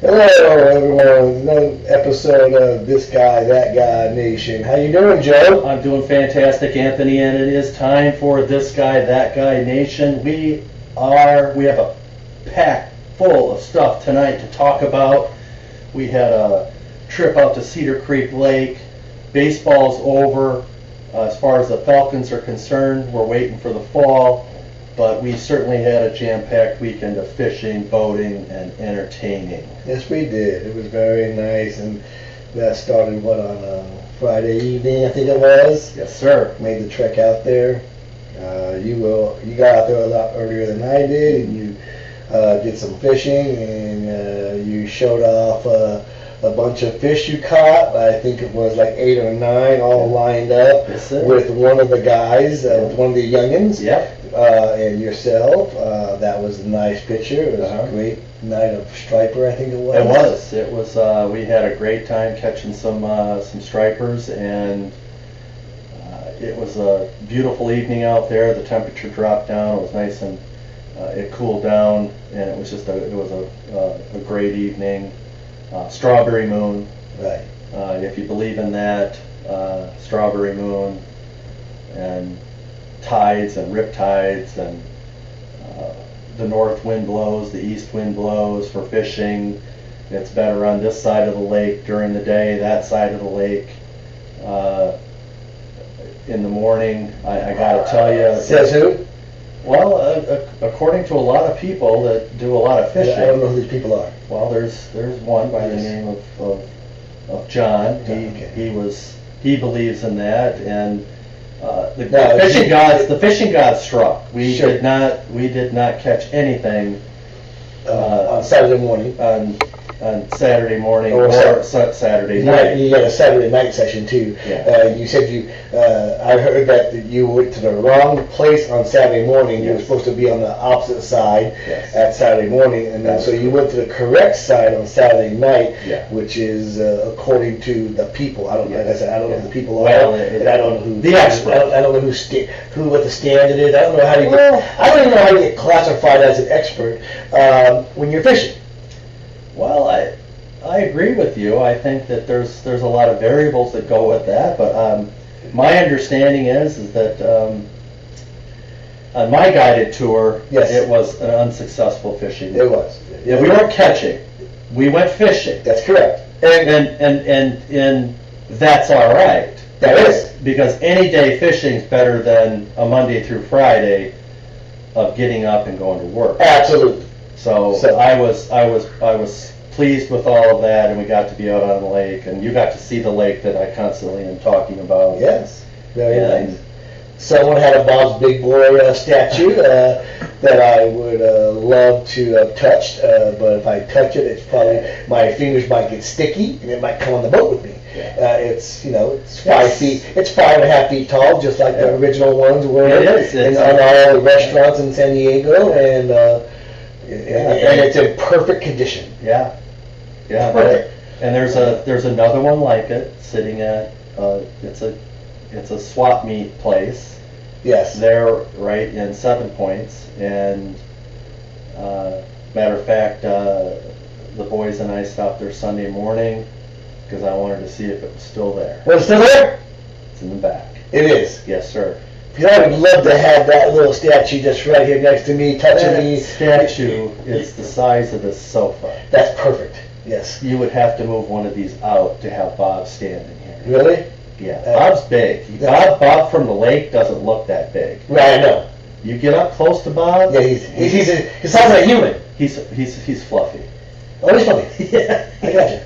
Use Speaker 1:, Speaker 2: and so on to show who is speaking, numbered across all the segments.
Speaker 1: Hello, everyone. Another episode of This Guy, That Guy Nation. How you doing, Joe?
Speaker 2: I'm doing fantastic, Anthony, and it is time for This Guy, That Guy Nation. We have a pack full of stuff tonight to talk about. We had a trip out to Ceder Creek Lake. Baseball's over. As far as the Falcons are concerned, we're waiting for the fall. But we certainly had a jam-packed weekend of fishing, boating, and entertaining.
Speaker 1: Yes, we did. It was very nice, and that started, on Friday evening, I think it was?
Speaker 2: Yes, sir.
Speaker 1: Made the trek out there. You got out there a lot earlier than I did, and you did some fishing, and you showed off a bunch of fish you caught. I think it was like 8 or 9 all lined up with one of the guys, with one of the youngins.
Speaker 2: Yep.
Speaker 1: And yourself. That was a nice picture. It was a great night of striper, I think it was.
Speaker 2: It was. We had a great time catching some stripers, and it was a beautiful evening out there. The temperature dropped down. It was nice, and it cooled down, and it was just a great evening. Strawberry moon.
Speaker 1: Right.
Speaker 2: If you believe in that, strawberry moon, and tides and rip tides, and the north wind blows, the east wind blows for fishing. It's better on this side of the lake during the day, that side of the lake in the morning. I gotta tell you.
Speaker 1: Says who?
Speaker 2: Well, according to a lot of people that do a lot of fishing.
Speaker 1: I don't know who these people are.
Speaker 2: Well, there's one by the name of John. He believes in that, and the fishing gods struck. We did not catch anything
Speaker 1: on Saturday morning.
Speaker 2: On Saturday morning
Speaker 1: or
Speaker 2: Saturday night.
Speaker 1: You got a Saturday night session too.
Speaker 2: Yeah.
Speaker 1: You said I heard that you went to the wrong place on Saturday morning.
Speaker 2: Yes.
Speaker 1: You were supposed to be on the opposite side at Saturday morning, and then, so you
Speaker 2: correct.
Speaker 1: went to the correct side on Saturday night,
Speaker 2: which
Speaker 1: is according to the people. I don't know. Like I said, I don't know who the people are, and I don't know who
Speaker 2: the expert.
Speaker 1: I don't know what the standard is. I don't know how you I don't even know how you get classified as an expert when you're fishing.
Speaker 2: Well, I agree with you. I think that there's a lot of variables that go with that, but my understanding is that on my guided tour, it was an unsuccessful fishing.
Speaker 1: It was.
Speaker 2: Yeah, we weren't catching. We went fishing.
Speaker 1: That's correct.
Speaker 2: And that's all right.
Speaker 1: That is.
Speaker 2: Because any day fishing is better than a Monday through Friday of getting up and going to work.
Speaker 1: Absolutely.
Speaker 2: So I was pleased with all of that, and we got to be out on the lake, and you got to see the lake that I constantly am talking about.
Speaker 1: Yes, very nice. Someone had a Bob's Big Boy statue that I would love to have touched, but if I touch it, it's probably my fingers might get sticky, and it might come on the boat with me. It's 5 feet. It's 5.5 feet tall, just like the original ones were.
Speaker 2: It is.
Speaker 1: On all the restaurants in San Diego, and it's in perfect condition.
Speaker 2: Yeah.
Speaker 1: Perfect.
Speaker 2: And there's another one like it sitting at it's a swap meet place.
Speaker 1: Yes.
Speaker 2: They're right in 7 Points, and matter of fact, the boys and I stopped there Sunday morning because I wanted to see if it was still there.
Speaker 1: Was it still there?
Speaker 2: It's in the back.
Speaker 1: It is.
Speaker 2: Yes, sir.
Speaker 1: Because I would love to have that little statue just right here next to me, touching me.
Speaker 2: That statue is the size of this sofa.
Speaker 1: That's perfect. Yes.
Speaker 2: You would have to move one of these out to have Bob standing here.
Speaker 1: Really?
Speaker 2: Yeah. Bob's big. Bob from the lake doesn't look that big.
Speaker 1: Right, I know.
Speaker 2: You get up close to Bob.
Speaker 1: Yeah, he sounds like a human.
Speaker 2: He's fluffy.
Speaker 1: Oh, he's fluffy. Yeah, I got you.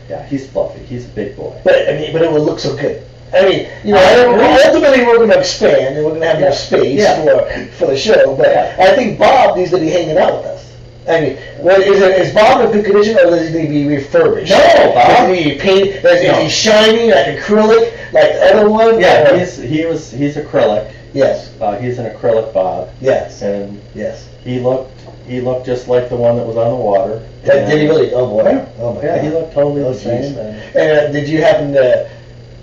Speaker 2: Yeah, he's fluffy. He's a big boy.
Speaker 1: But it would look so good. I mean, ultimately we're going to expand and we're going to have more space for the show. But I think Bob needs to be hanging out with us. I mean, is Bob in good condition, or does he need to be refurbished?
Speaker 2: No, Bob.
Speaker 1: Does he need to be painted? Is he shiny like acrylic, like the other one?
Speaker 2: Yeah, he's acrylic.
Speaker 1: Yes.
Speaker 2: He's an acrylic Bob.
Speaker 1: Yes.
Speaker 2: And
Speaker 1: yes,
Speaker 2: he looked just like the one that was on the water.
Speaker 1: Did he really? Oh boy.
Speaker 2: Yeah.
Speaker 1: Oh my
Speaker 2: yeah,
Speaker 1: God.
Speaker 2: he looked totally the same.
Speaker 1: And did you happen to?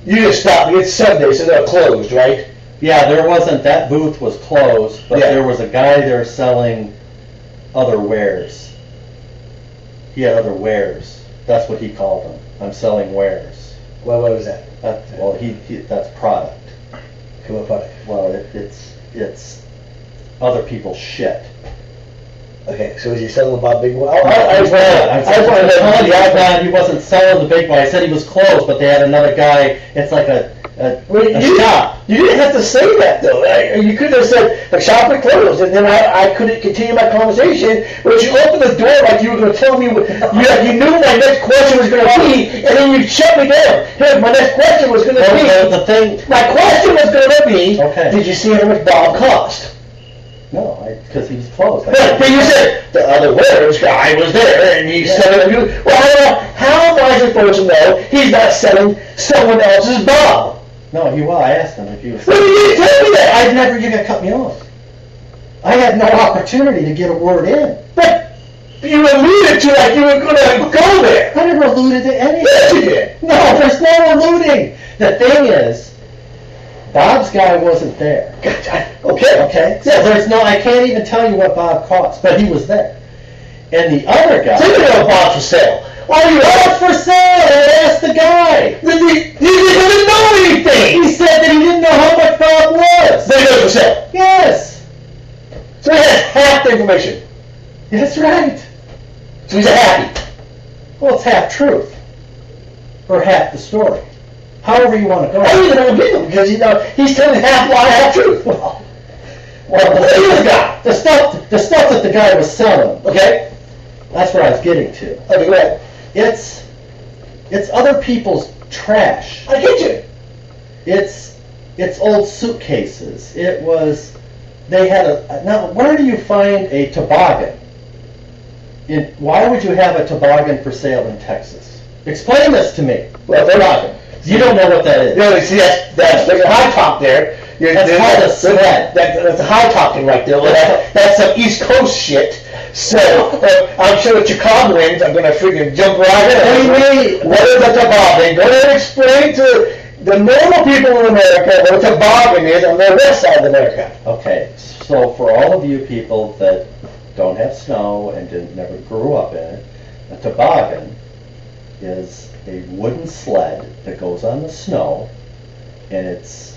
Speaker 1: You just stopped. It's Sunday, so they're closed, right?
Speaker 2: Yeah, there wasn't. That booth was closed, but there was a guy there selling other wares. He had other wares. That's what he called them. I'm selling wares.
Speaker 1: What was that?
Speaker 2: Well, that's product.
Speaker 1: Okay, what product?
Speaker 2: Well, it's other people's shit.
Speaker 1: Okay, so is he selling Bob Big Boy?
Speaker 2: I'm glad he wasn't selling the Big Boy. I said he was closed, but they had another guy. It's like a shop.
Speaker 1: You didn't have to say that though. You could have said the shop is closed, and then I couldn't continue my conversation. But you opened the door like you were going to tell me. You knew my next question was going to be, and then you shut me down. Here, my next question was going to be.
Speaker 2: The thing.
Speaker 1: My question was going to be.
Speaker 2: Okay.
Speaker 1: Did you see how much Bob cost?
Speaker 2: No, because he was closed.
Speaker 1: But you said the other wares guy was there, and he said, "Well, how am I supposed to know he's not selling someone else's Bob?"
Speaker 2: No, he was. I asked him if he was.
Speaker 1: Well, you didn't tell me that.
Speaker 2: You got cut me off. I had no opportunity to get a word in.
Speaker 1: But you alluded to like you were going to go there.
Speaker 2: I never alluded to anything.
Speaker 1: Yes, you did.
Speaker 2: No, there's no alluding. The thing is, Bob's guy wasn't there.
Speaker 1: Okay.
Speaker 2: So there's no. I can't even tell you what Bob cost, but he was there. And the other guy.
Speaker 1: So you know Bob's for sale. Why are you
Speaker 2: Bob's for sale? I asked the guy.
Speaker 1: He didn't know anything.
Speaker 2: He said that he didn't know how much Bob was.
Speaker 1: But he was for sale.
Speaker 2: Yes.
Speaker 1: So he has half the information.
Speaker 2: That's right.
Speaker 1: So he's happy.
Speaker 2: Well, it's half truth. Or half the story. However you want to go.
Speaker 1: I don't even know him because he's telling half lie, half truth. Well,
Speaker 2: the stuff that the guy was selling.
Speaker 1: Okay.
Speaker 2: That's what I was getting to.
Speaker 1: Okay, go ahead.
Speaker 2: It's other people's trash.
Speaker 1: I get you.
Speaker 2: It's old suitcases. They had now where do you find a toboggan? Why would you have a toboggan for sale in Texas? Explain this to me.
Speaker 1: Well, toboggan.
Speaker 2: You don't know what that is.
Speaker 1: No, see, there's a high top there.
Speaker 2: That's called a sled.
Speaker 1: That's a high topping right there. That's some East Coast shit. So I'm sure the Chicagoans are gonna freaking jump right in. What is a toboggan? Go ahead and explain to the normal people in America what a toboggan is on the west side of America.
Speaker 2: Okay, so for all of you people that don't have snow and never grew up in it, a toboggan is a wooden sled that goes on the snow, and it's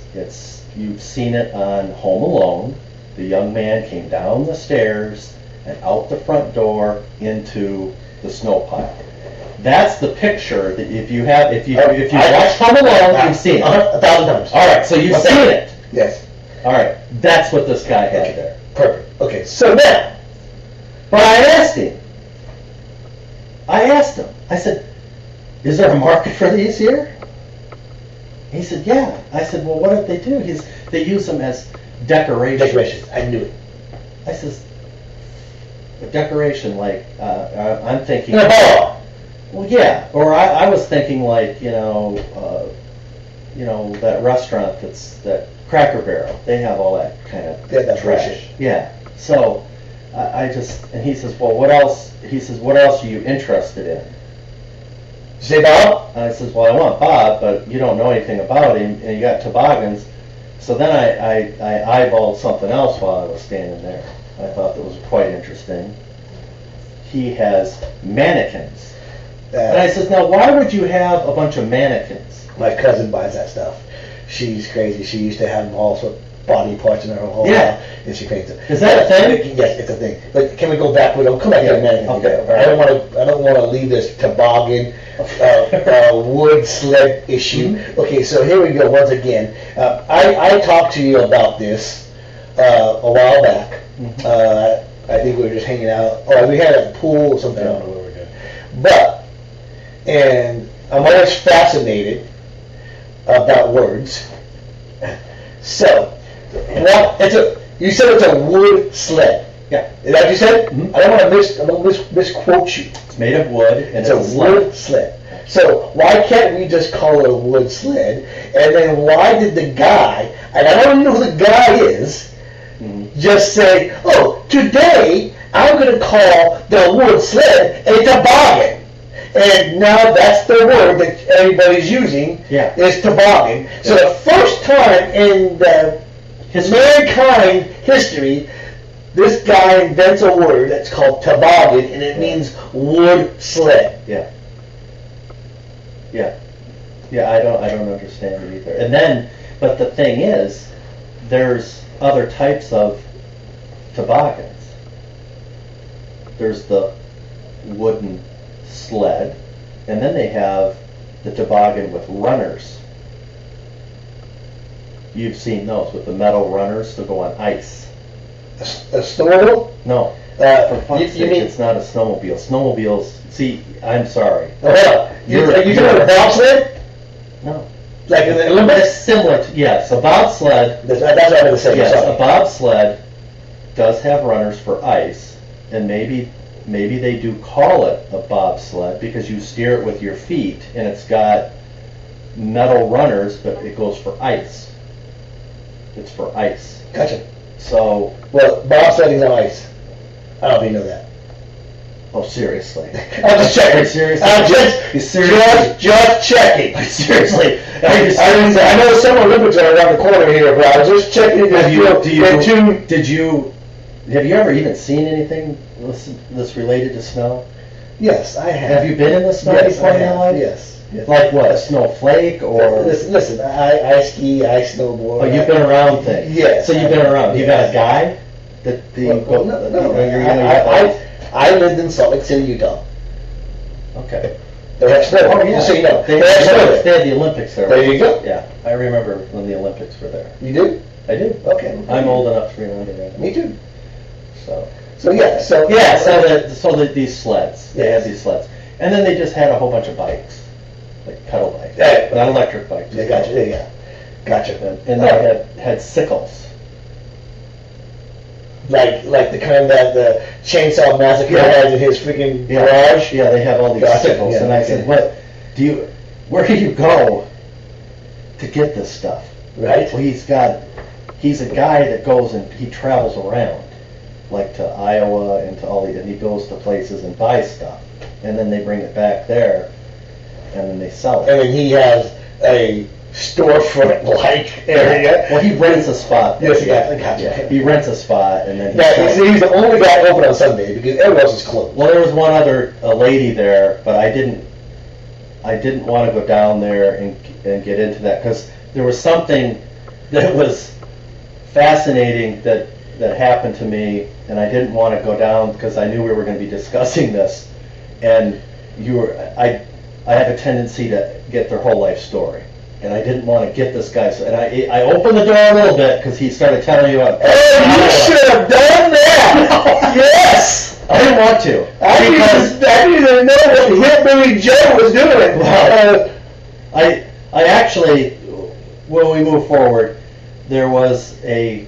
Speaker 2: you've seen it on Home Alone. The young man came down the stairs and out the front door into the snow pile. That's the picture that if you watch Home Alone, you've seen it
Speaker 1: 1,000 times.
Speaker 2: All right, so you've seen it.
Speaker 1: Yes.
Speaker 2: All right, that's what this guy had there.
Speaker 1: Perfect. Okay, so now,
Speaker 2: but I asked him. I said, "Is there a market for these here?" He said, "Yeah." I said, "Well, what did they do?" They use them as decorations.
Speaker 1: Decorations. I knew it.
Speaker 2: I says, "A decoration like I'm thinking."
Speaker 1: In a bar.
Speaker 2: Well, yeah. Or I was thinking like that restaurant that Cracker Barrel. They have all that kind of
Speaker 1: that
Speaker 2: trash.
Speaker 1: bullshit.
Speaker 2: Yeah. So and he says, "Well, what else?" He says, "What else are you interested in?"
Speaker 1: Say Bob?
Speaker 2: And I says, "Well, I want Bob, but you don't know anything about him, and you got toboggans." So then I eyeballed something else while I was standing there. I thought that was quite interesting. He has mannequins. And I says, "Now, why would you have a bunch of mannequins?"
Speaker 1: My cousin buys that stuff. She's crazy. She used to have them all sort of body parts in her whole
Speaker 2: Yeah.
Speaker 1: house, and she paints them.
Speaker 2: Is that a thing?
Speaker 1: Yes, it's a thing. But can we go back? We'll come back to the mannequin.
Speaker 2: Okay.
Speaker 1: I don't want to leave this toboggan, wood sled issue.
Speaker 2: Mm-hmm.
Speaker 1: Okay, so here we go once again. I talked to you about this a while back.
Speaker 2: Mm-hmm.
Speaker 1: I think we were just hanging out. Oh, we had a pool or something. I don't know what we were doing. And I'm always fascinated about words. So, you said it's a wood sled.
Speaker 2: Yeah.
Speaker 1: Is that what you said?
Speaker 2: Mm-hmm.
Speaker 1: I don't want to misquote you.
Speaker 2: It's made of wood, and
Speaker 1: It's a wood sled. So why can't we just call it a wood sled? And then why did the guy, and I don't even know who the guy is, just say, "Oh, today I'm going to call the wood sled a toboggan." And now that's the word that everybody's using, is toboggan. So the first time in the mankind history This guy invents a word that's called toboggan, and it means wood sled.
Speaker 2: Yeah. I don't understand it either. And then, but the thing is, there's other types of toboggans. There's the wooden sled, and then they have the toboggan with runners. You've seen those with the metal runners to go on ice.
Speaker 1: A snowmobile?
Speaker 2: No. For fuck's sake, it's not a snowmobile. Snowmobiles, see, I'm sorry.
Speaker 1: Oh, are you talking about a bobsled?
Speaker 2: No.
Speaker 1: Like in the Olympics?
Speaker 2: It's similar to, yes, a bobsled.
Speaker 1: That's what I'm going to say.
Speaker 2: Yes,
Speaker 1: sorry.
Speaker 2: a bobsled does have runners for ice, and maybe they do call it a bobsled because you steer it with your feet, and it's got metal runners, but it goes for ice. It's for ice.
Speaker 1: Gotcha.
Speaker 2: So,
Speaker 1: well, bobsledding on ice. I don't know if you know that.
Speaker 2: oh, seriously.
Speaker 1: I'm just checking.
Speaker 2: Seriously?
Speaker 1: I'm
Speaker 2: You seriously?
Speaker 1: just checking.
Speaker 2: Seriously?
Speaker 1: I know some Olympics are around the corner here, but I was just checking.
Speaker 2: Have you ever even seen anything that's related to snow?
Speaker 1: Yes, I have.
Speaker 2: Have you been in the snow
Speaker 1: Yes,
Speaker 2: before
Speaker 1: I
Speaker 2: in your
Speaker 1: have.
Speaker 2: life?
Speaker 1: Yes.
Speaker 2: Like what? A snowflake or?
Speaker 1: Listen. I ski, I snowboard.
Speaker 2: Oh, you've been around things.
Speaker 1: Yes.
Speaker 2: So you've been around. You got a guy
Speaker 1: I lived in Salt Lake City, Utah.
Speaker 2: Okay.
Speaker 1: They have snow.
Speaker 2: Oh, yeah.
Speaker 1: Just so you know.
Speaker 2: They
Speaker 1: have snow there.
Speaker 2: had the Olympics there.
Speaker 1: There you go.
Speaker 2: Yeah, I remember when the Olympics were there.
Speaker 1: You do?
Speaker 2: I do.
Speaker 1: Okay.
Speaker 2: I'm old enough to remember that.
Speaker 1: Me too.
Speaker 2: So these sleds. They had these sleds, and then they just had a whole bunch of bikes, like pedal bikes, not electric bikes.
Speaker 1: Yeah, gotcha. Yeah, gotcha.
Speaker 2: And they had sickles.
Speaker 1: Like the kind that the Chainsaw Massacre has in his freaking garage.
Speaker 2: Yeah, they have all these sickles, and I said, where do you go to get this stuff?
Speaker 1: Right.
Speaker 2: Well, he's a guy that goes and he travels around, like to Iowa and to and he goes to places and buys stuff, and then they bring it back there, and then they sell it.
Speaker 1: And then he has a storefront-like area.
Speaker 2: Well, he rents a spot.
Speaker 1: Yes, gotcha.
Speaker 2: Yeah, he rents a spot, and then
Speaker 1: he's the only guy open on Sunday because everyone else is closed.
Speaker 2: Well, there was one other lady there, but I didn't want to go down there and get into that because there was something that was fascinating that happened to me, and I didn't want to go down because I knew we were going to be discussing this, and I have a tendency to get their whole life story, and I didn't want to get this guy, and I opened the door a little bit because he started telling you about.
Speaker 1: Oh, you should have done that! Yes!
Speaker 2: I didn't want to.
Speaker 1: I didn't even know what Hillbilly Joe was doing.
Speaker 2: Well, I actually, when we move forward, there was a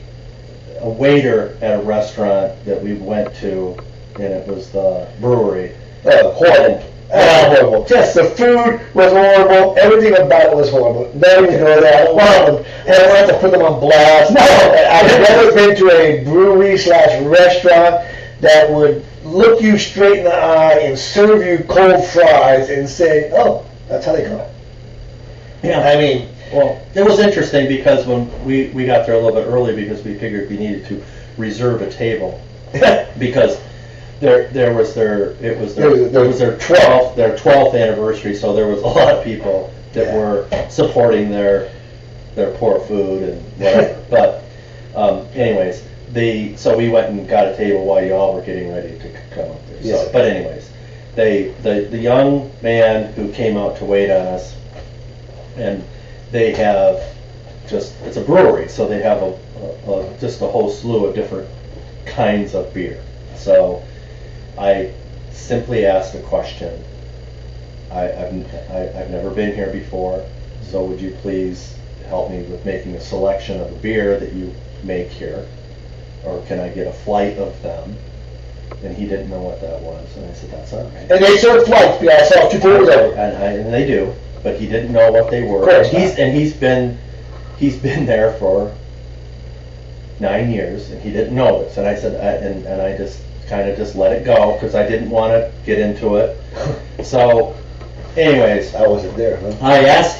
Speaker 2: waiter at a restaurant that we went to, and it was the brewery.
Speaker 1: Horrible. Horrible. Just the food was horrible. Everything about it was horrible. Never even go there. I don't want them. And I want to put them on blast. No, I've never been to a brewery/restaurant that would look you straight in the eye and serve you cold fries and say, "Oh, that's how they come."
Speaker 2: Yeah.
Speaker 1: I mean,
Speaker 2: well, it was interesting because when we got there a little bit early because we figured we needed to reserve a table because it was their 12th anniversary, so there was a lot of people that were supporting their poor food and whatever. But anyways, so we went and got a table while you all were getting ready to come up there.
Speaker 1: Yes.
Speaker 2: But anyways, the young man who came out to wait on us, and they have it's a brewery, so they have just a whole slew of different kinds of beer. So I simply asked a question. I've never been here before, so would you please help me with making a selection of the beer that you make here, or can I get a flight of them? And he didn't know what that was, and I said, that's all right.
Speaker 1: and they serve flights. Yeah, I saw 2 tables over.
Speaker 2: And they do, but he didn't know what they were.
Speaker 1: Of course
Speaker 2: and he's been there for 9 years, and he didn't know this. And I said, and I just kind of just let it go because I didn't want to get into it. So, anyways,
Speaker 1: I wasn't there, huh?
Speaker 2: I asked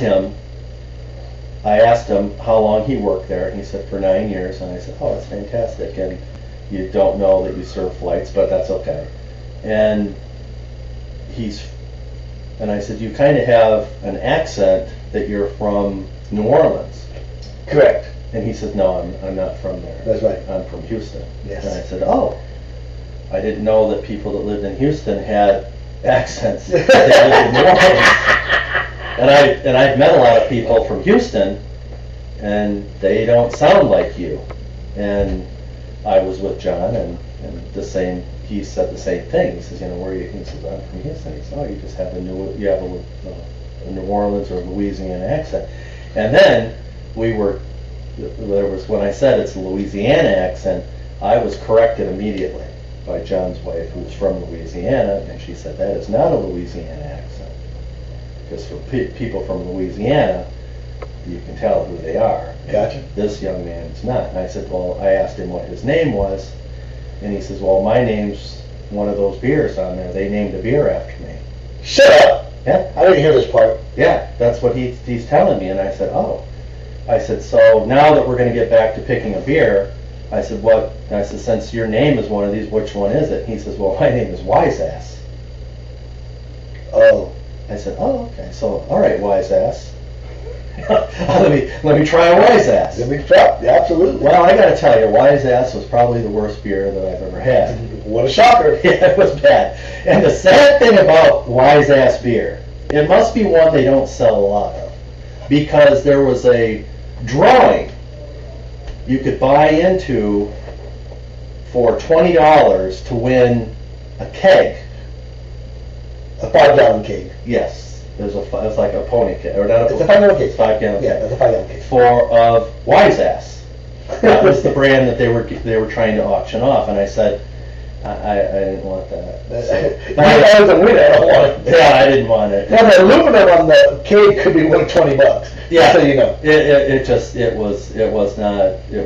Speaker 2: him how long he worked there, and he said for 9 years. And I said, oh, that's fantastic. And you don't know that you serve flights, but that's okay. And I said, you kind of have an accent that you're from New Orleans.
Speaker 1: Correct.
Speaker 2: And he said, no, I'm not from there.
Speaker 1: That's right.
Speaker 2: I'm from Houston.
Speaker 1: Yes.
Speaker 2: And I said, oh, I didn't know that people that lived in Houston had accents that lived in New Orleans. And I've met a lot of people from Houston, and they don't sound like you. And I was with John, and he said the same thing. He says, where are you? He says, I'm from Houston. He said, oh, you just have a New Orleans or Louisiana accent. And then when I said it's a Louisiana accent, I was corrected immediately by John's wife, who's from Louisiana, and she said, that is not a Louisiana accent. Because for people from Louisiana, you can tell who they are.
Speaker 1: Gotcha.
Speaker 2: This young man is not. And I said, well, I asked him what his name was, and he says, well, my name's one of those beers on there. They named a beer after me.
Speaker 1: Shut up!
Speaker 2: Yeah.
Speaker 1: I didn't hear this part.
Speaker 2: Yeah, that's what he's telling me. And I said, oh. I said, so now that we're going to get back to picking a beer, I said, what? And I said, since your name is one of these, which one is it? He says, well, my name is Wise Ass.
Speaker 1: Oh.
Speaker 2: I said, oh, okay. So, all right, Wise Ass. let me try a Wise Ass.
Speaker 1: Let me try. Yeah, absolutely.
Speaker 2: Well, I got to tell you, Wise Ass was probably the worst beer that I've ever had.
Speaker 1: What a shocker.
Speaker 2: Yeah, it was bad. And the sad thing about Wise Ass beer, it must be one they don't sell a lot of, because there was a drawing you could buy into for $20 to win a keg.
Speaker 1: A 5-gallon keg.
Speaker 2: Yes. It was like a pony keg, or not?
Speaker 1: It's a 5-gallon keg.
Speaker 2: 5-gallon.
Speaker 1: Yeah, that's a 5-gallon keg.
Speaker 2: Of Wise Ass. That was the brand that they were trying to auction off, and I said, I didn't want that.
Speaker 1: I was a winner. I don't want it.
Speaker 2: Yeah, I didn't want it.
Speaker 1: Now the aluminum on the keg could be worth $20.
Speaker 2: Yeah,
Speaker 1: so you know.
Speaker 2: It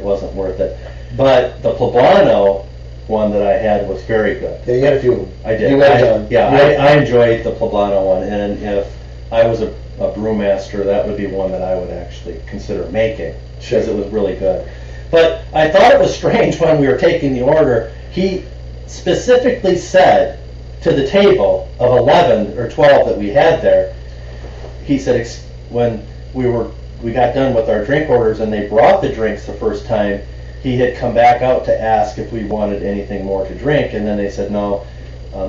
Speaker 2: wasn't worth it. But the Poblano one that I had was very good.
Speaker 1: Yeah, you had a few of them.
Speaker 2: I did.
Speaker 1: You went on.
Speaker 2: I enjoyed the Poblano one, and if I was a brewmaster, that would be one that I would actually consider making, because it was really good. But I thought it was strange when we were taking the order. He specifically said to the table of 11 or 12 that we had there, he said, when we got done with our drink orders and they brought the drinks the first time, he had come back out to ask if we wanted anything more to drink, and then they said no.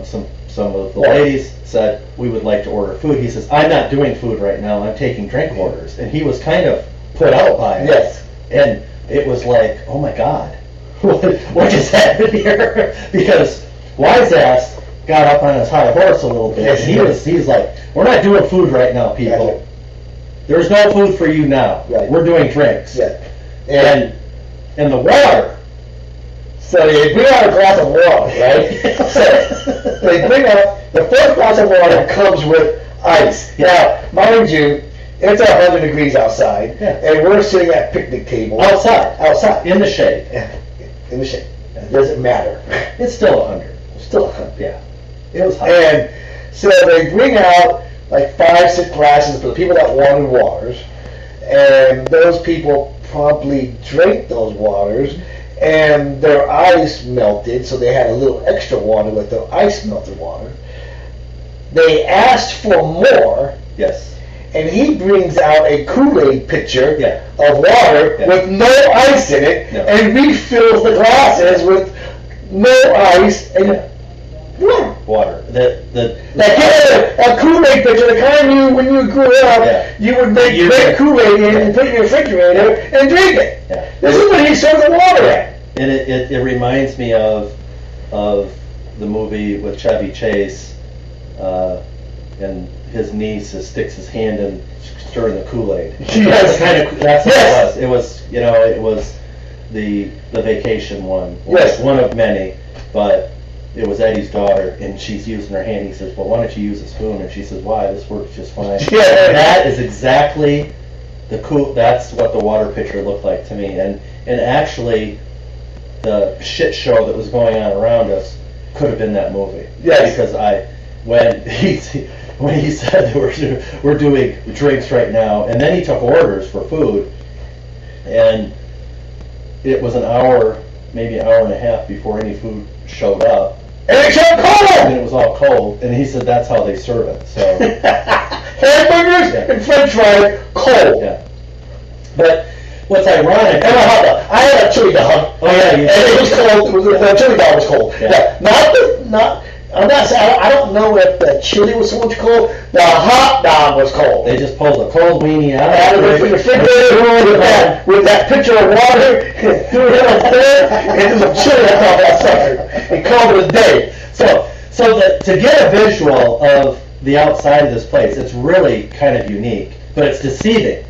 Speaker 2: Some of the ladies said, we would like to order food. He says, I'm not doing food right now, I'm taking drink orders. And he was kind of put out by it.
Speaker 1: Yes.
Speaker 2: And it was like, oh my God, what just happened here? Because Wise Ass got up on his high horse a little bit.
Speaker 1: Yes,
Speaker 2: he's like, we're not doing food right now, people.
Speaker 1: Gotcha.
Speaker 2: There's no food for you now.
Speaker 1: Right.
Speaker 2: We're doing drinks.
Speaker 1: Yeah.
Speaker 2: And the water.
Speaker 1: So they bring out a glass of water, right? So they bring out, the first glass of water comes with ice. Now, mind you, it's 100 degrees outside, and we're sitting at a picnic table.
Speaker 2: Outside. In the shade.
Speaker 1: Yeah, in the shade. It doesn't matter.
Speaker 2: It's still 100.
Speaker 1: It's still 100.
Speaker 2: Yeah. It was hot.
Speaker 1: And so they bring out like 5-6 glasses for the people that wanted waters, and those people promptly drank those waters, and their ice melted, so they had a little extra water with their ice melted water. They asked for more.
Speaker 2: Yes.
Speaker 1: And he brings out a Kool-Aid pitcher of water with no ice in it, and refills the glasses with no ice and
Speaker 2: water.
Speaker 1: Like a Kool-Aid pitcher, the kind you, when you grew up, you would make Kool-Aid in and put it in your refrigerator and drink it.
Speaker 2: Yeah.
Speaker 1: This is what he served the water at.
Speaker 2: And it reminds me of the movie with Chevy Chase, and his niece sticks his hand in stirring the Kool-Aid.
Speaker 1: Yes.
Speaker 2: That's what it was. It was the vacation one.
Speaker 1: Yes.
Speaker 2: One of many, but it was Eddie's daughter, and she's using her hand. He says, well, why don't you use a spoon? And she says, why? This works just fine.
Speaker 1: Yeah.
Speaker 2: That is exactly that's what the water pitcher looked like to me. And actually, the shit show that was going on around us could have been that movie.
Speaker 1: Yes.
Speaker 2: Because when he said that we're doing drinks right now, and then he took orders for food, and it was an hour maybe an hour and a half before any food showed up.
Speaker 1: And it's all
Speaker 2: And
Speaker 1: cold!
Speaker 2: it was all cold, and he said that's how they serve it, so.
Speaker 1: Hamburgers and french fries, cold.
Speaker 2: Yeah. But what's ironic.
Speaker 1: And a hot dog. I had a chili dog.
Speaker 2: Oh, yeah,
Speaker 1: And it was cold. The chili dog was cold.
Speaker 2: Yeah.
Speaker 1: I'm not saying, I don't know if the chili was so much cold. The hot dog was cold.
Speaker 2: They just pulled a cold weenie out
Speaker 1: Out of the refrigerator with that pitcher of water, threw it up there, and it was a chili on top of that sucker. And called it a day.
Speaker 2: To get a visual of the outside of this place, it's really kind of unique, but it's deceiving.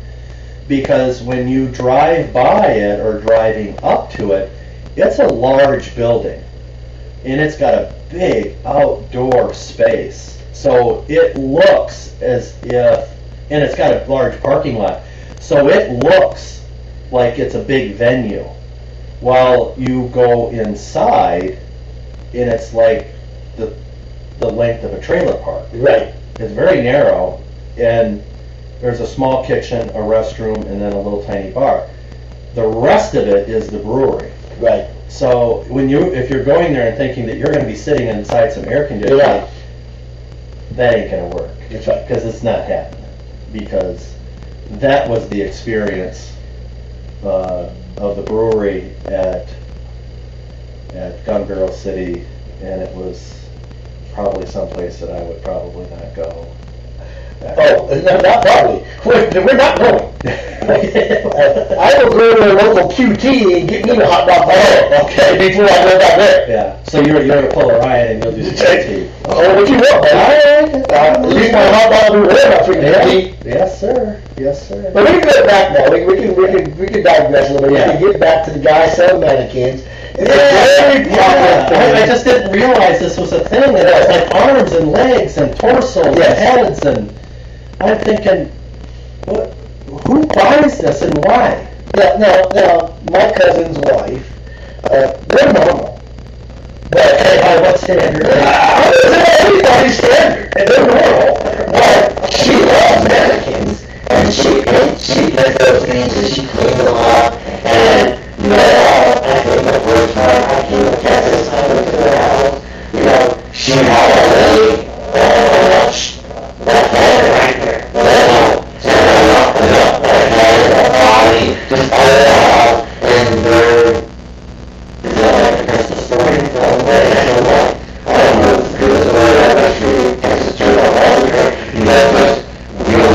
Speaker 2: Because when you drive by it or driving up to it, it's a large building. And it's got a big outdoor space. So it looks as if, and it's got a large parking lot. So it looks like it's a big venue. While you go inside, and it's like the length of a trailer park.
Speaker 1: Right.
Speaker 2: It's very narrow, and there's a small kitchen, a restroom, and then a little tiny bar. The rest of it is the brewery.
Speaker 1: Right.
Speaker 2: So if you're going there and thinking that you're going to be sitting inside some air conditioning,
Speaker 1: Yeah.
Speaker 2: that ain't going to work.
Speaker 1: That's right.
Speaker 2: Because it's not happening. Because that was the experience of the brewery at Gun Barrel City, and it was probably someplace that I would probably not go.
Speaker 1: Oh, not probably. We're not going. I will go to a local QT and get me a hot dog okay, before I go down there.
Speaker 2: Yeah. So you're going to pull a Ryan and you'll do some tea.
Speaker 1: Oh, what you want, man? At least my hot dog will wear my freaking tea.
Speaker 2: Yes, sir. Yes, sir.
Speaker 1: But we can get back now. We can digress a little bit.
Speaker 2: Yeah.
Speaker 1: We can get back to the guy selling mannequins. It's a very popular
Speaker 2: Yeah.
Speaker 1: thing.
Speaker 2: I just didn't realize this was a thing. That it was like arms and legs and torsos and heads, and I'm thinking, what? Who buys this and why?
Speaker 1: Now, my cousin's wife, they're normal. But
Speaker 2: By what standard?
Speaker 1: Everybody's standard, and they're normal. But she loves mannequins, and she does those things, and she cleans them up. And I think the first time I came to Texas, I went to their house. She had a lady, that head right there. Just all out, and that's the story from the way I know what. I don't know if it was a way I went through Texas Church on Walter, you know, just, you know,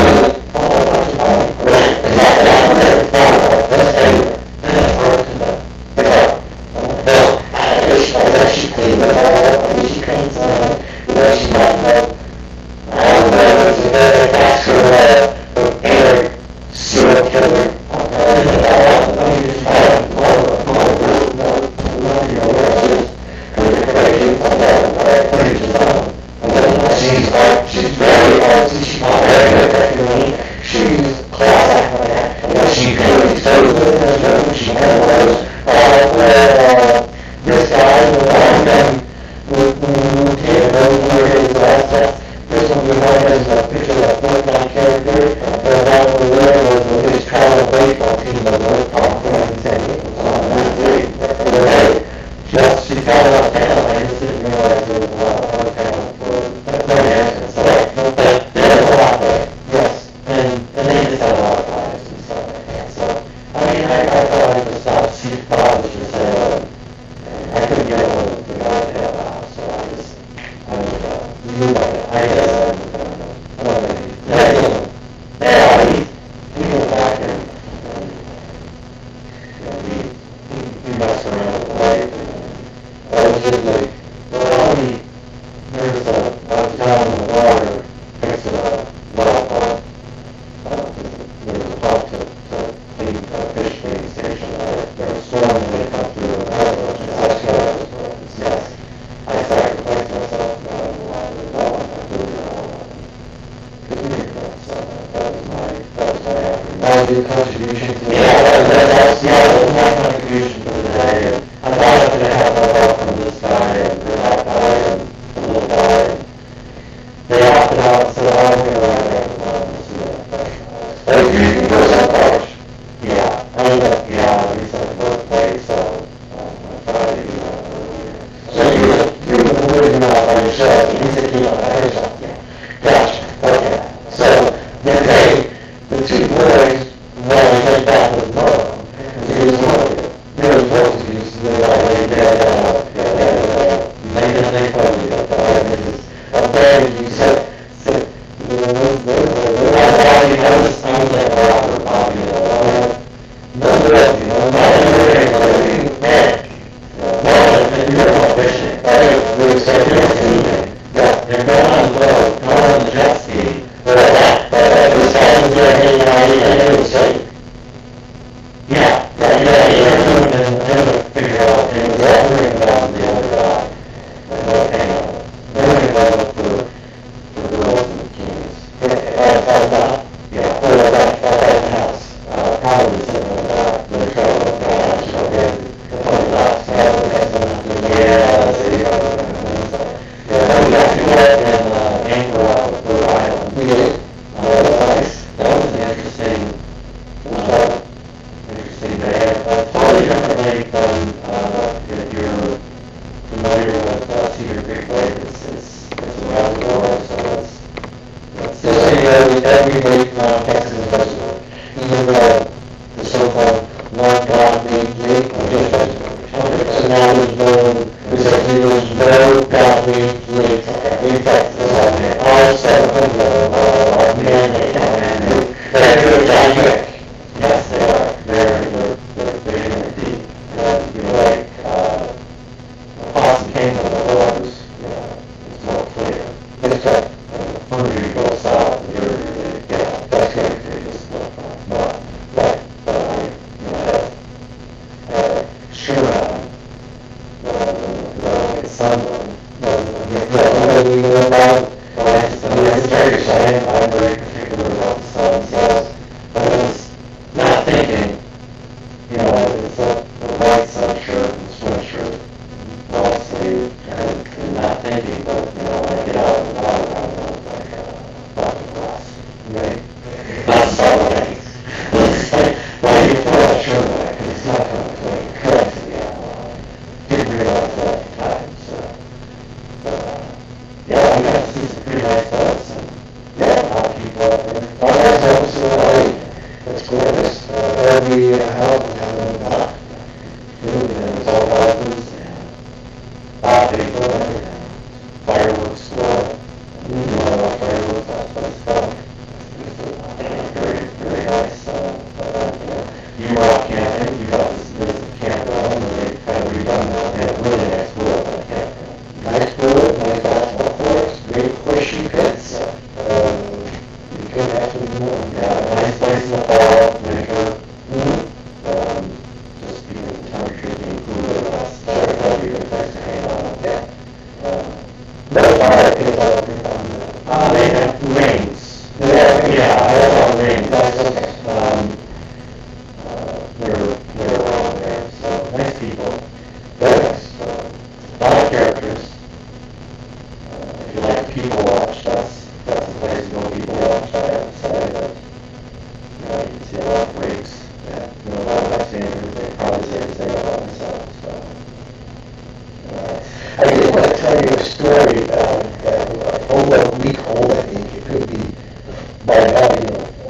Speaker 1: and that's everywhere. I guess she cleaned them all up, I guess she cleans them, she's not, I don't know, it's a very vascular, air, serial killer. She's very artsy, she's not very good at me. She's class, she really studies with she knows, this guy, we can't remember his last name. This one we want is a picture of Fortnite character, that one we learned was his travel baseball team of North Carolina and San Diego. Just, she's got enough talent, I just didn't realize there was a lot of talent for but there's a lot there, yes, and they just have a lot of lives and stuff like that, so, I mean, I thought I just stopped, she thought it was just, I couldn't get one of the guys at the house, so I just, move on it, I guess, he goes back and he messed around with the wife, and I was just like, I was down in the water, next to the well pump, there was a pump to clean fish cleaning station, there was a storm when it come through, and I was yes, I sacrificed myself, got in the water, and I blew it all, because we didn't know, so that was my effort. That was your contribution to the that was my contribution for the day, and I thought I was going to have more help from this guy, and that guy, and the little guy, and they opted out, so I'm going to write that one, see that. You go that much? Yeah, I ended up, we said first place, so, my
Speaker 3: you were moving out by yourself, and he said, you know, by yourself, yeah. Gotcha, okay. So, the two boys, well, they went back with mom. So he was one of them. They were supposed to be, they got laid down, they probably got tired, and just, I'm glad you said, you know, Bobby, I was like, Bobby, you know, no, you know, man, you're not fishing. They're going on the boat, going on the jet ski. The stands there hanging out, it was safe. Yeah. And figure out, and it was all worrying about the other guy. Worrying about for the girls and the kings. Yeah, for that house. Probably sitting on that, the trouble, interesting day. Totally different lake than if you're familiar with Cedar Creek Lake. It's around the world, so it's just every lake around Texas is reservoir. Even the so-called North Rock Lake or just reservoir. So now there's no God Lake in Texas. All 7 man-made. They're gigantic. Yes, they are. They're big and deep. And like Possum Canyon on the waters, it's more clear. It's like the further you go south, the further you get out. That's going to just look more like sure the sunburn. We know about it's very exciting. I'm very particular about the sun, so I was not thinking, it's a white sweatshirt and sweatshirt, long sleeve, and not thinking, but, when I get out of the water, I was like, about to cross, right? That's all right. It's like, why do you throw that shirt away? Because it's not going to clean. Correct. Didn't realize that at the time, so, I got to see some pretty nice boats, and, a lot of people out there. Oh, that's absolutely. It's gorgeous. Every house has a dock. There's all houses and a lot of people and fireworks store. Fireworks, that sort of stuff. It's very, very nice. You were out camping. You got to visit the campground, and they kind of redone that. They had a really nice pool at the campground. Nice pool, nice basketball courts, great horseshoe pits. You couldn't ask for more. Nice place in the fall, winter. Just because the temperature being cooler than us, that'd be a good place to hang out. No fire pits out there. They have rings. I have rings. That's okay. They're around there. So nice people. Very nice. A lot of characters. If you like to people watch, that's the place to go people watch. I have to say that. You can see a lot of breaks. A lot of my standards, they probably say the same about themselves. So.
Speaker 1: I did want to tell you a story over a week old, I think. It could be by now,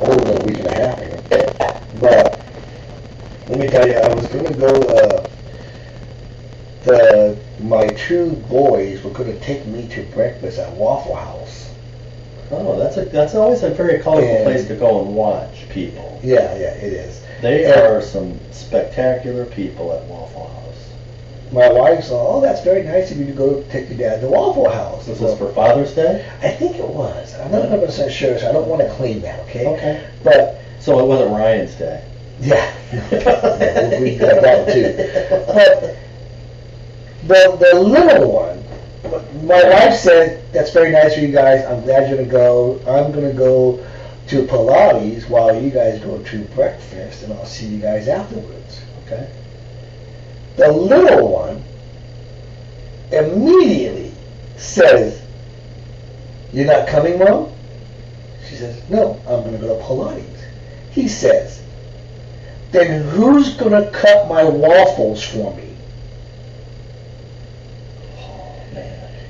Speaker 1: over a week and a half. But let me tell you, I was going to go, my 2 boys were going to take me to breakfast at Waffle House.
Speaker 2: Oh, that's always a very colorful place to go and watch people.
Speaker 1: Yeah, it is.
Speaker 2: They are some spectacular people at Waffle House.
Speaker 1: My wife said, "Oh, that's very nice of you to go take your dad to Waffle House."
Speaker 2: Was this for Father's Day?
Speaker 1: I think it was. I'm not 100% sure, so I don't want to claim that, okay?
Speaker 2: Okay.
Speaker 1: But
Speaker 2: so it wasn't Ryan's Day.
Speaker 1: Yeah, we got that too. But the little one, my wife said, "That's very nice of you guys. I'm glad you're going to go. I'm going to go to Pilates while you guys go to breakfast, and I'll see you guys afterwards." Okay. The little one immediately says, "You're not coming, Mom?" She says, "No, I'm going to go to Pilates." He says, "Then who's going to cut my waffles for me?"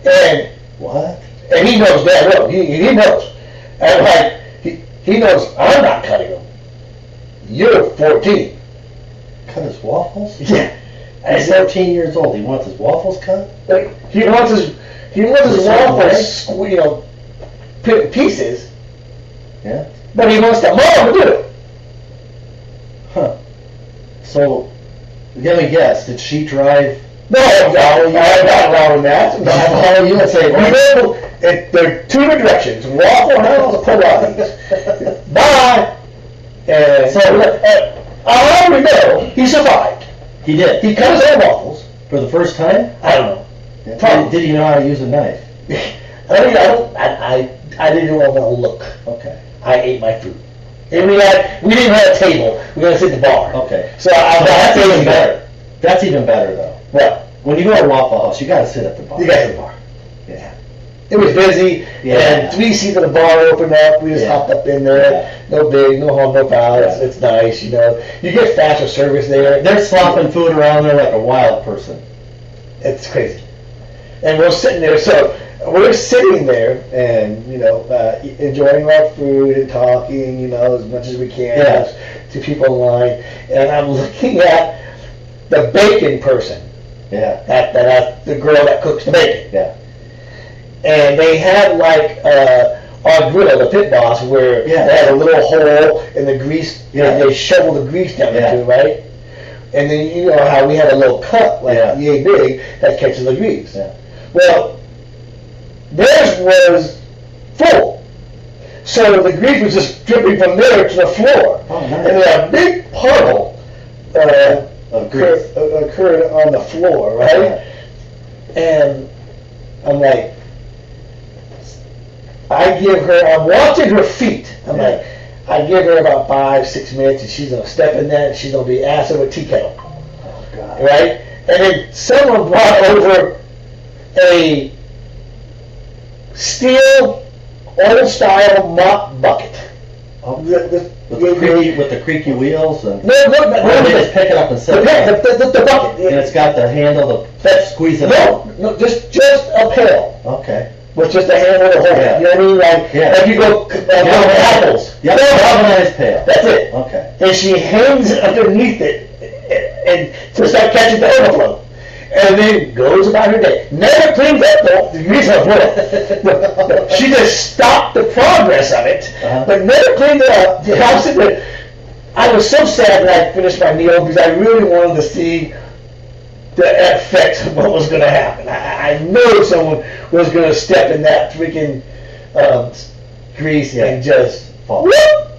Speaker 1: And
Speaker 2: What?
Speaker 1: and he knows that well. He knows. And like he knows I'm not cutting them. You're 14.
Speaker 2: Cut his waffles?
Speaker 1: Yeah.
Speaker 2: He's 13 years old. He wants his waffles cut?
Speaker 1: Like, he wants his waffles, pieces.
Speaker 2: Yeah.
Speaker 1: But he wants the mom to do it.
Speaker 2: Huh. So, let me guess. Did she drive?
Speaker 1: No, I'm not allowing that.
Speaker 2: Oh, you would say,
Speaker 1: Remember, there are two directions: Waffle House, Pilates. Bye. And
Speaker 2: So,
Speaker 1: I already know he survived.
Speaker 2: he did.
Speaker 1: He cut his own waffles.
Speaker 2: For the first time?
Speaker 1: I don't know.
Speaker 2: Did he know how to use a knife?
Speaker 1: I didn't want to look.
Speaker 2: Okay.
Speaker 1: I ate my food. And we didn't have a table. We were gonna sit at the bar.
Speaker 2: Okay.
Speaker 1: So
Speaker 2: That's even better. That's even better, though.
Speaker 1: Well,
Speaker 2: When you go to Waffle House, you gotta sit at the bar.
Speaker 1: you guys at the bar.
Speaker 2: Yeah.
Speaker 1: It was busy,
Speaker 2: Yeah.
Speaker 1: and 3 seats of the bar opened up. We just
Speaker 2: Yeah.
Speaker 1: hopped up in there.
Speaker 2: Yeah.
Speaker 1: No big, no harm, no foul.
Speaker 2: Yeah.
Speaker 1: It's nice, you know. You get faster service there.
Speaker 2: They're slopping food around there like a wild person.
Speaker 1: It's crazy. And we're sitting there, so we're sitting there and, you know, enjoying our food and talking, you know, as much as we can
Speaker 2: Yeah.
Speaker 1: to people in line. And I'm looking at the bacon person,
Speaker 2: Yeah.
Speaker 1: that's the girl that cooks the bacon.
Speaker 2: Yeah.
Speaker 1: And they had like our griddle, the pit boss, where
Speaker 2: Yeah.
Speaker 1: they had a little hole in the grease,
Speaker 2: Yeah.
Speaker 1: and they shovel the grease down
Speaker 2: Yeah.
Speaker 1: into, right? And then you know how we had a little cup, like
Speaker 2: Yeah.
Speaker 1: yay big, that catches the grease.
Speaker 2: Yeah.
Speaker 1: Well, theirs was full. So the grease was just dripping from there to the floor.
Speaker 2: Oh, nice.
Speaker 1: And then a big puddle
Speaker 2: Of grease.
Speaker 1: occurred on the floor, right? And I'm like, I'm watching her feet. I'm
Speaker 2: Yeah.
Speaker 1: like, I give her about 5-6 minutes and she's going to step in that and she's going to be ass over tea kettle.
Speaker 2: Oh, God.
Speaker 1: Right? And then someone brought over a steel, old-style mop bucket.
Speaker 2: Oh,
Speaker 1: The
Speaker 2: with the creaky wheels and...
Speaker 1: no,
Speaker 2: Or they just pick it up and set it down.
Speaker 1: the bucket.
Speaker 2: And it's got the handle to squeeze it out.
Speaker 1: No, just a pail
Speaker 2: Okay.
Speaker 1: with just a handle to hold it.
Speaker 2: Yeah.
Speaker 1: You know what I mean? Like,
Speaker 2: Yeah.
Speaker 1: like you go apples.
Speaker 2: Yep, galvanized pail.
Speaker 1: That's it.
Speaker 2: Okay.
Speaker 1: And she hangs it underneath it and to start catching the overflow. And then goes about her day. Never cleans up the grease on the floor. She just stopped the progress of it,
Speaker 2: Uh-huh.
Speaker 1: but never cleaned it up. I was sitting there. I was so sad that I finished my meal because I really wanted to see the effects of what was going to happen. I knew someone was going to step in that freaking grease
Speaker 2: Yeah.
Speaker 1: and just
Speaker 2: Fall.
Speaker 1: whoop.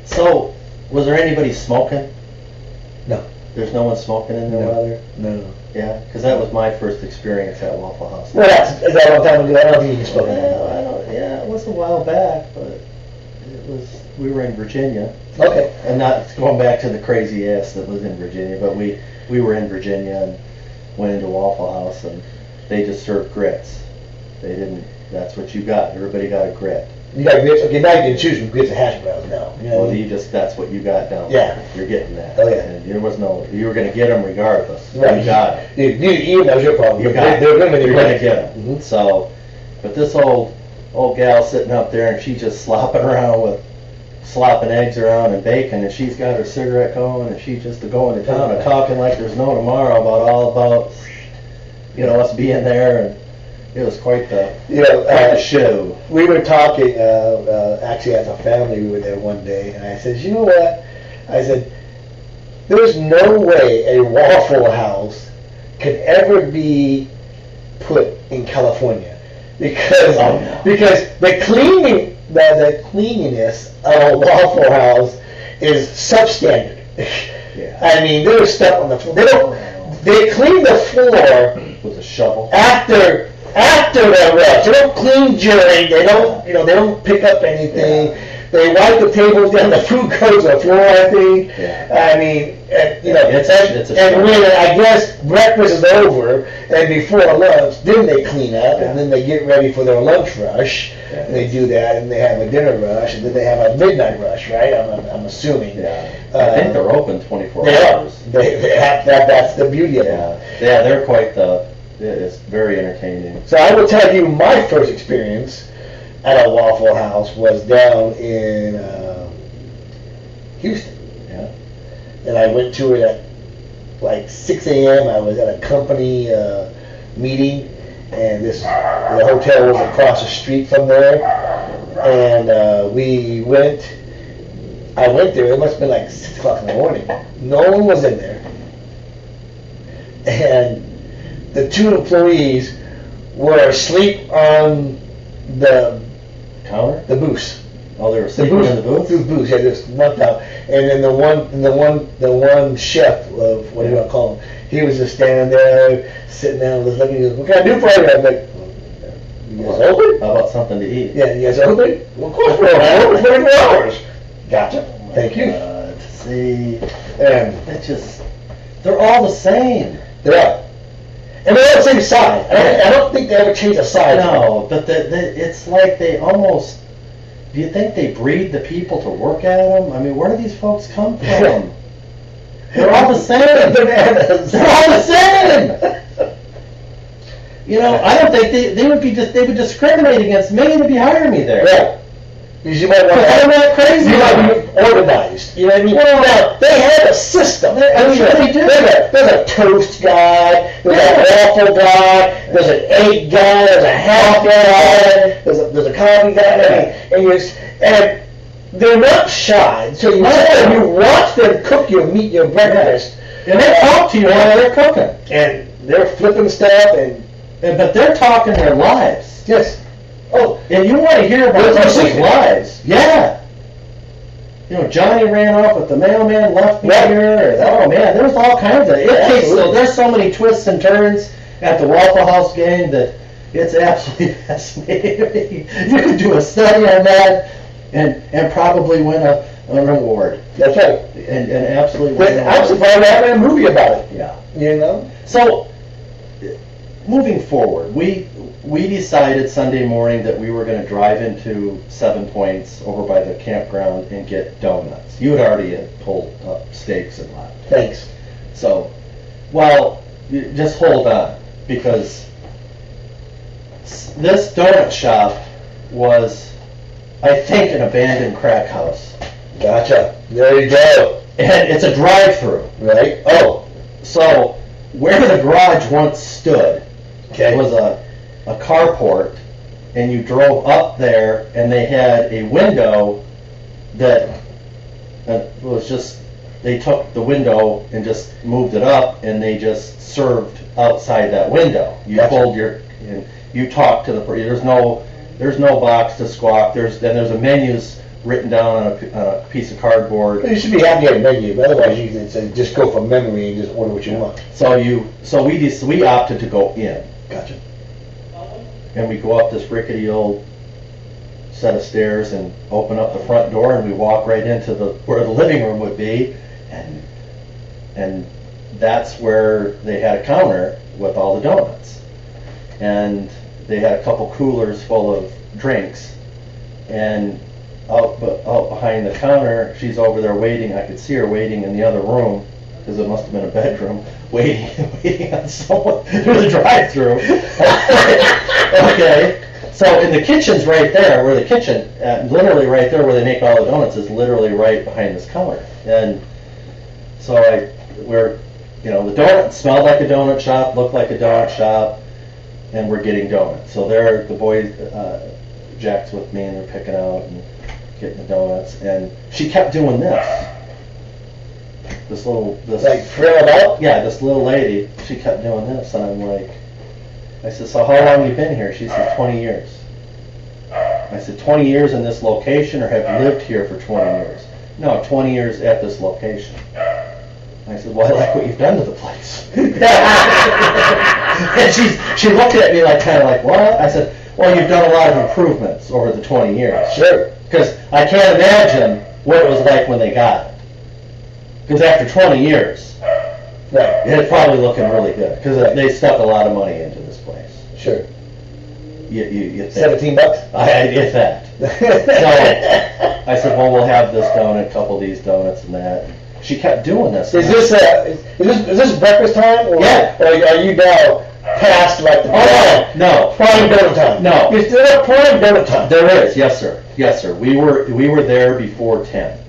Speaker 2: So, was there anybody smoking?
Speaker 1: No.
Speaker 2: There's no one smoking in there, Mother?
Speaker 1: No.
Speaker 2: Yeah, because that was my first experience at Waffle House.
Speaker 1: Well, is that a long time ago? I don't think you can smoke in
Speaker 2: Yeah,
Speaker 1: that.
Speaker 2: yeah, it was a while back, but we were in Virginia.
Speaker 1: Okay.
Speaker 2: And not going back to the crazy ass that was in Virginia, but we were in Virginia and went into Waffle House and they just served grits. They didn't, that's what you got. Everybody got a grit.
Speaker 1: You got grits. Okay, now you can choose from grits and hash browns now. You know?
Speaker 2: Well, that's what you got down.
Speaker 1: Yeah.
Speaker 2: You're getting that.
Speaker 1: Oh, yeah.
Speaker 2: And there was no, you were going to get them regardless.
Speaker 1: Right.
Speaker 2: You got it.
Speaker 1: You that was your problem.
Speaker 2: You got it.
Speaker 1: They're going to
Speaker 2: You're going to get them.
Speaker 1: Mhm.
Speaker 2: So, but this old gal sitting up there and she's just slopping eggs around and bacon, and she's got her cigarette going and she's just going to town and talking like there's no tomorrow about you know, us being there, and it was quite the show.
Speaker 1: We were talking, actually as a family, we were there one day, and I said, you know what? I said, there's no way a Waffle House could ever be put in California because the cleanliness of a Waffle House is substandard.
Speaker 2: Yeah.
Speaker 1: I mean, there's stuff on the floor. They clean the floor
Speaker 2: With a shovel.
Speaker 1: after the rush. They don't clean during. They don't pick up anything.
Speaker 2: Yeah.
Speaker 1: They wipe the tables down. The food goes to the floor, I think.
Speaker 2: Yeah.
Speaker 1: I mean,
Speaker 2: It's a
Speaker 1: and
Speaker 2: shovel.
Speaker 1: when I guess breakfast is over and before lunch, then they clean up and then they get ready for their lunch rush.
Speaker 2: Yeah.
Speaker 1: And they do that, and they have a dinner rush, and then they have a midnight rush, right? I'm assuming.
Speaker 2: Yeah. I think they're open 24
Speaker 1: They are.
Speaker 2: hours.
Speaker 1: They have, that's the beauty of
Speaker 2: Yeah.
Speaker 1: them.
Speaker 2: Yeah, they're quite the It's very entertaining.
Speaker 1: So I will tell you, my first experience at a Waffle House was down in Houston.
Speaker 2: Yeah.
Speaker 1: And I went to it at like 6 a.m. I was at a company meeting, and the hotel was across the street from there. And I went there, it must have been like 6 o'clock in the morning. No one was in there. And the 2 employees were asleep on the
Speaker 2: Counter?
Speaker 1: the booth.
Speaker 2: Oh, they were sleeping in the booth?
Speaker 1: The booth, yeah, just knocked out. And then the one chef, of what do you want to call him? He was just standing there, sitting down, just looking. He goes, "What can I do for you?" I'm like, "You guys open?"
Speaker 2: How about something to eat?
Speaker 1: Yeah, you guys open? Well, of course we're open. 24 hours. Gotcha. Thank you.
Speaker 2: See,
Speaker 1: And
Speaker 2: it's just, they're all the same.
Speaker 1: yeah, and they're all the same side. I don't think they ever change the side.
Speaker 2: No, but it's like they almost, do you think they breed the people to work at them? I mean, where do these folks come from? They're all the same.
Speaker 1: Bananas.
Speaker 2: They're all the same. You know, I don't think they would discriminate against me to be hiring me there.
Speaker 1: Yeah. Because you might want to.
Speaker 2: I'm not crazy.
Speaker 1: You might be organized. You know what I mean?
Speaker 2: Well,
Speaker 1: now, they have a system.
Speaker 2: I'm sure they do.
Speaker 1: There's a toast guy, there's a waffle guy, there's an egg guy, there's a half guy, there's a coffee guy, and they're not shy. So you watch them cook your meat, your breakfast,
Speaker 2: And they talk to you while they're cooking.
Speaker 1: and they're flipping stuff,
Speaker 2: But they're talking their lives.
Speaker 1: yes. Oh,
Speaker 2: And you want to hear about
Speaker 1: There's no
Speaker 2: people's
Speaker 1: secret.
Speaker 2: lives. Yeah. You know, Johnny ran off with the mailman, left me
Speaker 1: Right.
Speaker 2: here. Oh man, there's all kinds of
Speaker 1: Absolutely.
Speaker 2: there's so many twists and turns at the Waffle House gang that it's absolutely fascinating. You could do a study on that and probably win an award.
Speaker 1: that's right.
Speaker 2: And absolutely
Speaker 1: But
Speaker 2: win an
Speaker 1: I'm
Speaker 2: award.
Speaker 1: surprised they haven't made a movie about it.
Speaker 2: Yeah.
Speaker 1: You know?
Speaker 2: So, moving forward, we decided Sunday morning that we were going to drive into 7 Points over by the campground and get donuts. You had already pulled up steaks and that.
Speaker 1: Thanks.
Speaker 2: So, well, just hold on, because this donut shop was, I think, an abandoned crack house.
Speaker 1: Gotcha. There you go.
Speaker 2: And it's a drive-through.
Speaker 1: Right? Oh,
Speaker 2: So, where the garage once stood,
Speaker 1: okay.
Speaker 2: it was a carport, and you drove up there, and they had a window that was just, they took the window and just moved it up, and they just served outside that window. You
Speaker 1: Gotcha.
Speaker 2: pulled and you talked to there's no box to squawk. There's a menus written down on a piece of cardboard.
Speaker 1: You should be happy to have a menu, but otherwise you can say, just go from memory and just order what you want.
Speaker 2: So we opted to go in.
Speaker 1: Gotcha.
Speaker 2: And we go up this rickety old set of stairs and open up the front door, and we walk right into where the living room would be, and that's where they had a counter with all the donuts, and they had a couple coolers full of drinks, and out behind the counter, she's over there waiting. I could see her waiting in the other room, because it must have been a bedroom, waiting on someone through the drive-through. Okay, so in the kitchen's right there, where the kitchen, literally right there where they make all the donuts, is literally right behind this counter. And so the donut smelled like a donut shop, looked like a donut shop, and we're getting donuts. So the boys, Jack's with me, and they're picking out and getting the donuts, and she kept doing this. This
Speaker 1: Like trailed out?
Speaker 2: yeah, this little lady, she kept doing this, and I'm like, I said, so how long have you been here? She said, 20 years. I said, 20 years in this location, or have you lived here for 20 years? No, 20 years at this location. I said, well, I like what you've done to the place. And she looked at me like, kind of like, what? I said, well, you've done a lot of improvements over the 20 years.
Speaker 1: Sure.
Speaker 2: Because I can't imagine what it was like when they got it. Because after 20 years,
Speaker 1: Right.
Speaker 2: it's probably looking really good, because they stuck a lot of money into this place.
Speaker 1: Sure.
Speaker 2: You think.
Speaker 1: $17?
Speaker 2: I get that. So I said, well, we'll have this donut, a couple of these donuts and that. She kept doing this.
Speaker 1: Is this breakfast time? Or,
Speaker 2: Yeah.
Speaker 1: Or are you now past like the
Speaker 2: No.
Speaker 1: prime donut time?
Speaker 2: No.
Speaker 1: Is there a prime donut time?
Speaker 2: There is, yes, sir. Yes, sir. We were there before 10.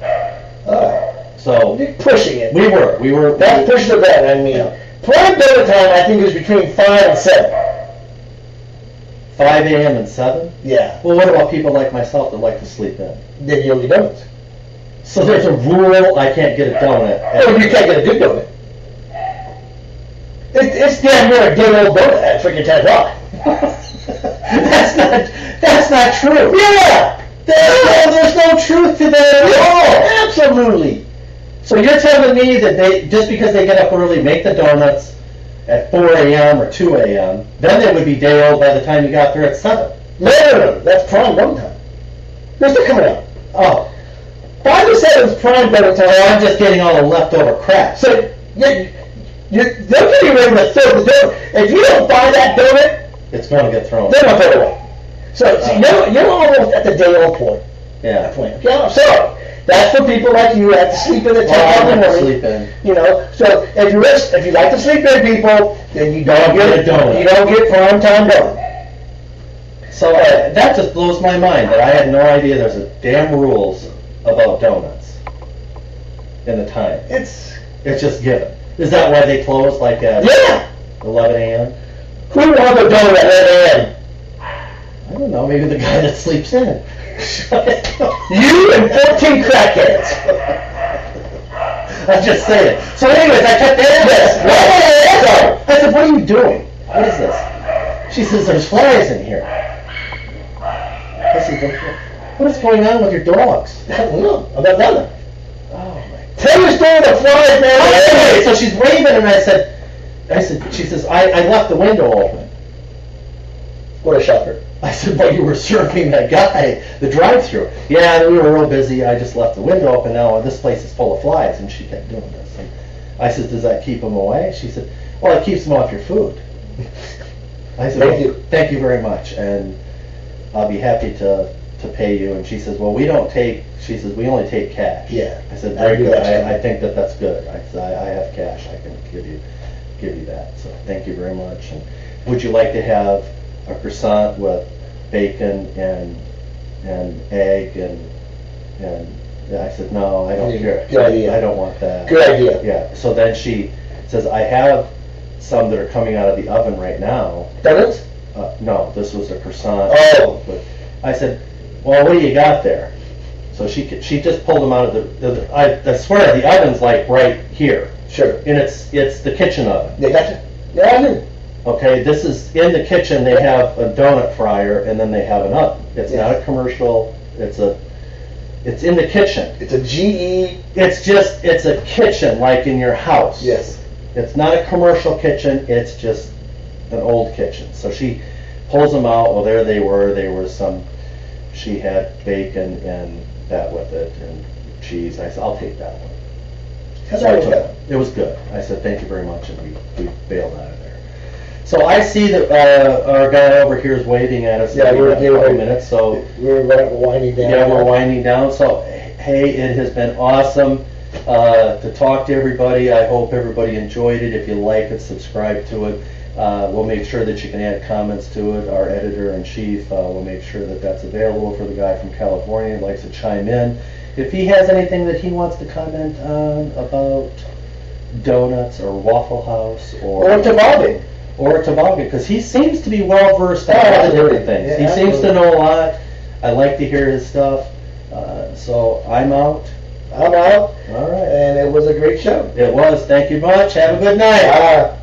Speaker 2: So
Speaker 1: You're pushing it.
Speaker 2: we were.
Speaker 1: That's pushing the bed. I mean, prime donut time I think is between 5 and 7.
Speaker 2: 5 a.m. and 7?
Speaker 1: Yeah.
Speaker 2: Well, what about people like myself that like to sleep in?
Speaker 1: Then you don't get donuts.
Speaker 2: So there's a rule I can't get a donut.
Speaker 1: Oh, you can't get a good donut. It's damn near a day old donut at freaking 10 o'clock.
Speaker 2: That's not true.
Speaker 1: Yeah!
Speaker 2: There's no truth to that at all.
Speaker 1: Absolutely.
Speaker 2: So you're telling me that they, just because they get up early, make the donuts at 4 a.m. or 2 a.m., then they would be day old by the time you got there at 7.
Speaker 1: No. That's prime donut time. They're still coming out.
Speaker 2: Oh.
Speaker 1: 5 to 7 is prime donut time.
Speaker 2: So I'm just getting all the leftover crap.
Speaker 1: So, they're getting ready to throw the donut. If you don't buy that donut,
Speaker 2: It's going to get thrown.
Speaker 1: they're going to throw it away. So, see, you're almost at the day old point.
Speaker 2: Yeah.
Speaker 1: Okay, I'm sorry. That's for people like you who have to sleep in at 10 o'clock in the
Speaker 2: I like to
Speaker 1: morning.
Speaker 2: sleep in.
Speaker 1: You know, so if you like to sleep in, people, then you don't
Speaker 2: Get a
Speaker 1: get
Speaker 2: donut.
Speaker 1: You don't get prime time donut.
Speaker 2: So that just blows my mind that I had no idea there's a damn rules about donuts in the time.
Speaker 1: It's
Speaker 2: just given. Is that why they close like at
Speaker 1: yeah.
Speaker 2: 11 a.m.?
Speaker 1: Who wants a donut at 11 a.m.?
Speaker 2: I don't know, maybe the guy that sleeps in.
Speaker 1: You and 14 crackheads.
Speaker 2: I'm just saying. So anyways, I kept asking.
Speaker 1: Yes.
Speaker 2: I said, what are you doing? What is this? She says, there's flies in here. I said, what is going on with your dogs?
Speaker 1: I don't know. I'm not done.
Speaker 2: Oh my.
Speaker 1: Tell your story of the flies, man.
Speaker 2: Anyway, so she's waving and I said, she says, I left the window open.
Speaker 1: What a shocker.
Speaker 2: I said, but you were serving that guy the drive-through. Yeah, we were real busy. I just left the window open now, and this place is full of flies. And she kept doing this. And I said, does that keep them away? She said, well, it keeps them off your food. I said, thank you very much, and I'll be happy to pay you. And she says, well, we only take cash.
Speaker 1: Yeah.
Speaker 2: I said, very good. I think that's good. I said, I have cash. I can give you that. So thank you very much. And would you like to have a croissant with bacon and egg and I said, no, I don't care.
Speaker 1: Good idea.
Speaker 2: I don't want that.
Speaker 1: Good idea.
Speaker 2: Yeah. So then she says, I have some that are coming out of the oven right now.
Speaker 1: Donuts?
Speaker 2: No, this was a croissant.
Speaker 1: Oh.
Speaker 2: But I said, well, what do you got there? So she just pulled them out of the I swear the oven's like right here.
Speaker 1: Sure.
Speaker 2: And it's the kitchen oven.
Speaker 1: They got you? Yeah, I do.
Speaker 2: Okay, this is in the kitchen. They have a donut fryer, and then they have an oven. It's not a commercial. It's in the kitchen.
Speaker 1: It's a GE.
Speaker 2: It's a kitchen like in your house.
Speaker 1: Yes.
Speaker 2: It's not a commercial kitchen. It's just an old kitchen. So she pulls them out. Well, there they were. There was some. She had bacon and that with it and cheese. I said, I'll take that one.
Speaker 1: How's
Speaker 2: So I
Speaker 1: that
Speaker 2: took
Speaker 1: work out?
Speaker 2: it. It was good. I said, thank you very much, and we bailed out of there. So I see that our guy over here is waving at us.
Speaker 1: Yeah,
Speaker 2: in
Speaker 1: we're
Speaker 2: a couple minutes. So
Speaker 1: we're winding down.
Speaker 2: yeah, we're winding down. So hey, it has been awesome to talk to everybody. I hope everybody enjoyed it. If you like it, subscribe to it. We'll make sure that you can add comments to it. Our editor-in-chief will make sure that that's available for the guy from California who likes to chime in. If he has anything that he wants to comment on about donuts or Waffle House or
Speaker 1: toboggan.
Speaker 2: Or a toboggan, because he seems to be well versed in a lot of different things.
Speaker 1: Yeah,
Speaker 2: he seems to know a lot. I like to hear his stuff. So I'm out.
Speaker 1: I'm out.
Speaker 2: All right.
Speaker 1: And it was a great show.
Speaker 2: It was. Thank you much. Have a good night.